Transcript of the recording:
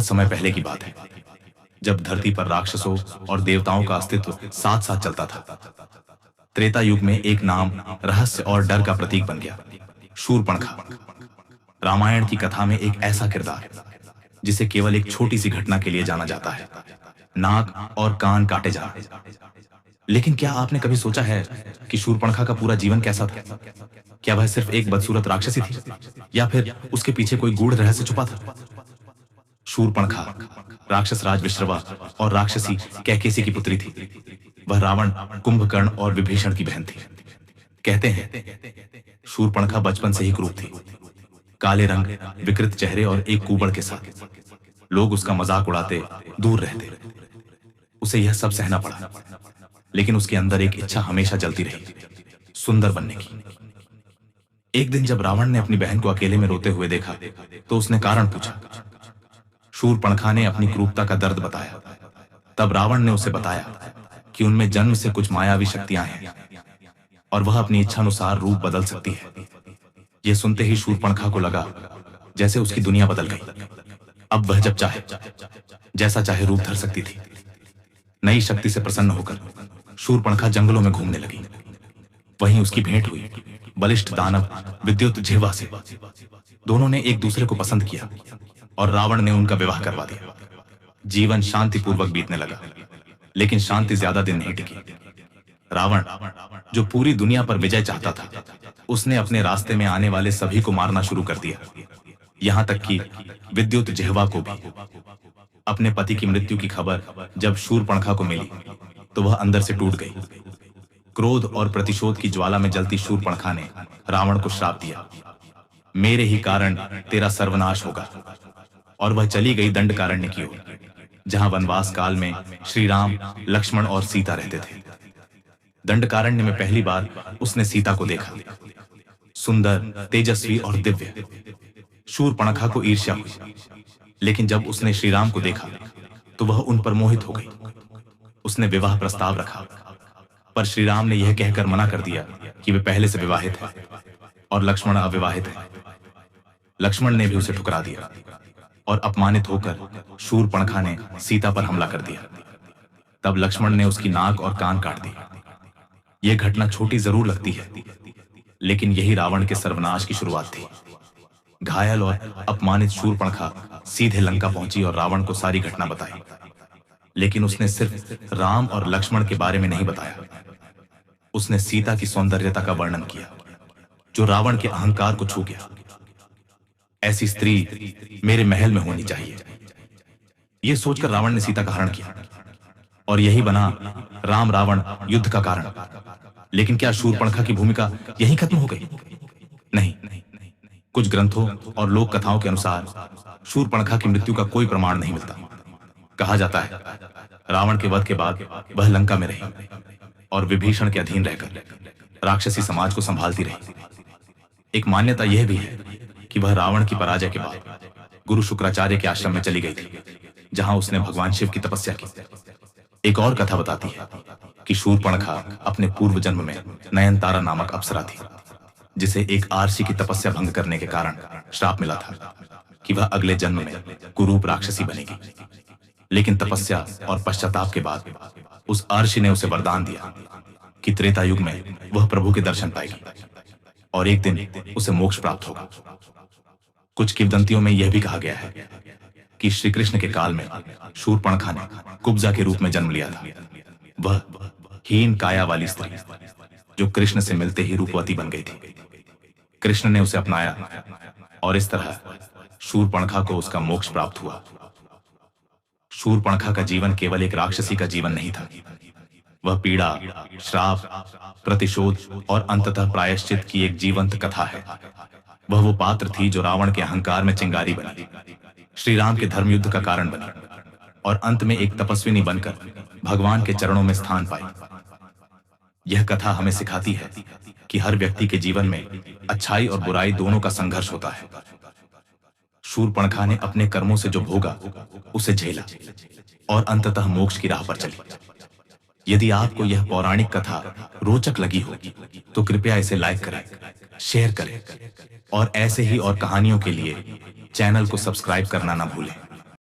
बहुत समय पहले की बात है, जब धरती पर राक्षसों और देवताओं का अस्तित्व साथ साथ चलता था। त्रेता युग में एक नाम रहस्य और डर का प्रतीक बन गया, शूर्पणखा। रामायण की कथा में एक ऐसा किरदार जिसे केवल एक छोटी सी घटना के लिए जाना जाता है, नाक और कान काटे जाना। लेकिन क्या आपने कभी सोचा है कि शूर्पणखा का पूरा जीवन कैसा था? क्या वह सिर्फ एक बदसूरत राक्षसी थी, या फिर उसके पीछे कोई गूढ़ रहस्य छुपा था? शूर्पणखा राक्षस राज विश्रवा और राक्षसी कैकेसी की पुत्री थी। वह रावण, कुंभकर्ण और विभीषण की बहन थी। कहते हैं शूर्पणखा बचपन से ही क्रूर थी, काले रंग, विकृत चेहरे और एक कुबड़ के साथ। लोग उसका मजाक उड़ाते, दूर रहते। उसे यह सब सहना पड़ा, लेकिन उसके अंदर एक इच्छा हमेशा जलती रही, सुंदर बनने की। एक दिन जब रावण ने अपनी बहन को अकेले में रोते हुए देखा, तो उसने कारण पूछा। शूर्पणखा ने अपनी क्रूरता का दर्द बताया। तब रावण ने उसे बताया कि उनमें जन्म से कुछ मायावी शक्तियां हैं और वह अपनी इच्छानुसार रूप बदल सकती है। यह सुनते ही शूर्पणखा को लगा जैसे उसकी दुनिया बदल गई। अब वह जब चाहे, जैसा चाहे रूप धर सकती थी। नई शक्ति से प्रसन्न होकर शूर्पणखा जंगलों में घूमने लगी। वहीं उसकी भेंट हुई बलिष्ठ दानव विद्युत जिह्वा से। दोनों ने एक दूसरे को पसंद किया और रावण ने उनका विवाह करवा दिया। जीवन शांतिपूर्वक बीतने लगा, लेकिन शांति ज्यादा दिन नहीं टिकी। रावण, जो पूरी दुनिया पर विजय चाहता था, उसने अपने रास्ते में आने वाले सभी को मारना शुरू कर दिया, यहां तक कि विद्युत जिह्वा को भी। अपने पति की मृत्यु की खबर जब शूर्पणखा को मिली, तो वह अंदर से टूट गई। क्रोध और प्रतिशोध की ज्वाला में जलती शूर्पणखा ने रावण को श्राप दिया, मेरे ही कारण तेरा सर्वनाश होगा। और वह चली गई दंडकारण्य की ओर, जहां वनवास काल में श्री राम, लक्ष्मण और सीता रहते थे। दंडकारण्य में पहली बार उसने सीता को देखा, सुंदर, तेजस्वी और दिव्य। शूर्पणखा को ईर्ष्या हुई, लेकिन जब उसने श्री राम को देखा तो वह उन पर मोहित हो गई। उसने विवाह प्रस्ताव रखा, पर श्री राम ने यह कहकर मना कर दिया कि वे पहले से विवाहित हैं और लक्ष्मण अविवाहित है। लक्ष्मण ने भी उसे ठुकरा दिया और अपमानित होकर शूर्पणखा ने सीता पर हमला कर दिया। तब लक्ष्मण ने उसकी नाक और कान काट दिए। यह घटना छोटी जरूर लगती है, लेकिन यही रावण के सर्वनाश की शुरुआत थी। घायल और अपमानित शूर्पणखा सीधे लंका पहुंची और रावण को सारी घटना बताई। लेकिन उसने सिर्फ राम और लक्ष्मण के बारे में नहीं बताया, उसने सीता की सौंदर्यता का वर्णन किया, जो रावण के अहंकार को छू गया। ऐसी स्त्री मेरे महल में होनी चाहिए, यह सोचकर रावण ने सीता का हरण किया, और यही बना राम रावण युद्ध का कारण। लेकिन क्या शूर्पणखा की भूमिका यहीं खत्म हो गई? नहीं। कुछ ग्रंथों और लोक कथाओं के अनुसार शूर्पणखा की मृत्यु का कोई प्रमाण नहीं मिलता। कहा जाता है रावण के वध के बाद वह लंका में रही और विभीषण के अधीन रहकर राक्षसी समाज को संभालती रही। एक मान्यता यह भी है कि वह रावण की पराजय के बाद गुरु शुक्राचार्य के आश्रम में चली गई थी, जहां उसने भगवान शिव की तपस्या की। एक और कथा बताती है कि शूर्पणखा अपने पूर्व जन्म में नयनतारा नामक अप्सरा थी, जिसे एक आर्षी की तपस्या भंग करने के कारण श्राप मिला था कि वह अगले जन्म में कुरूप राक्षसी बनेगी। लेकिन तपस्या और पश्चाताप के बाद उस आर्षी ने उसे वरदान दिया कि त्रेता युग में वह प्रभु के दर्शन पाएगी और एक दिन उसे मोक्ष प्राप्त होगा। कुछ किंवदंतियों में यह भी कहा गया है कि श्री कृष्ण के काल में शूर्पणखा ने कुब्जा के रूप में जन्म लिया था। वह हीन काया वाली स्त्री जो कृष्ण से मिलते ही रूपवती बन गई थी। कृष्ण ने उसे अपनाया और इस तरह शूर्पणखा को उसका मोक्ष प्राप्त हुआ। शूर्पणखा का जीवन केवल एक राक्षसी का जीवन नहीं था, वह पीड़ा, श्राप, प्रतिशोध और अंततः प्रायश्चित की एक जीवंत कथा है। वह वो पात्र थी जो रावण के अहंकार में चिंगारी बनी, श्री राम के धर्म युद्ध का कारण बनी और अंत में एक तपस्विनी बनकर भगवान के चरणों में स्थान पाई। यह कथा हमें सिखाती है कि हर व्यक्ति के जीवन में अच्छाई और बुराई दोनों का संघर्ष होता है। शूर्पणखा ने अपने कर्मों से जो भोगा उसे झेला और अंततः मोक्ष की राह पर चली। यदि आपको यह पौराणिक कथा रोचक लगी हो तो कृपया इसे लाइक करें, शेयर करें और ऐसे ही और कहानियों के लिए चैनल को सब्सक्राइब करना ना भूलें।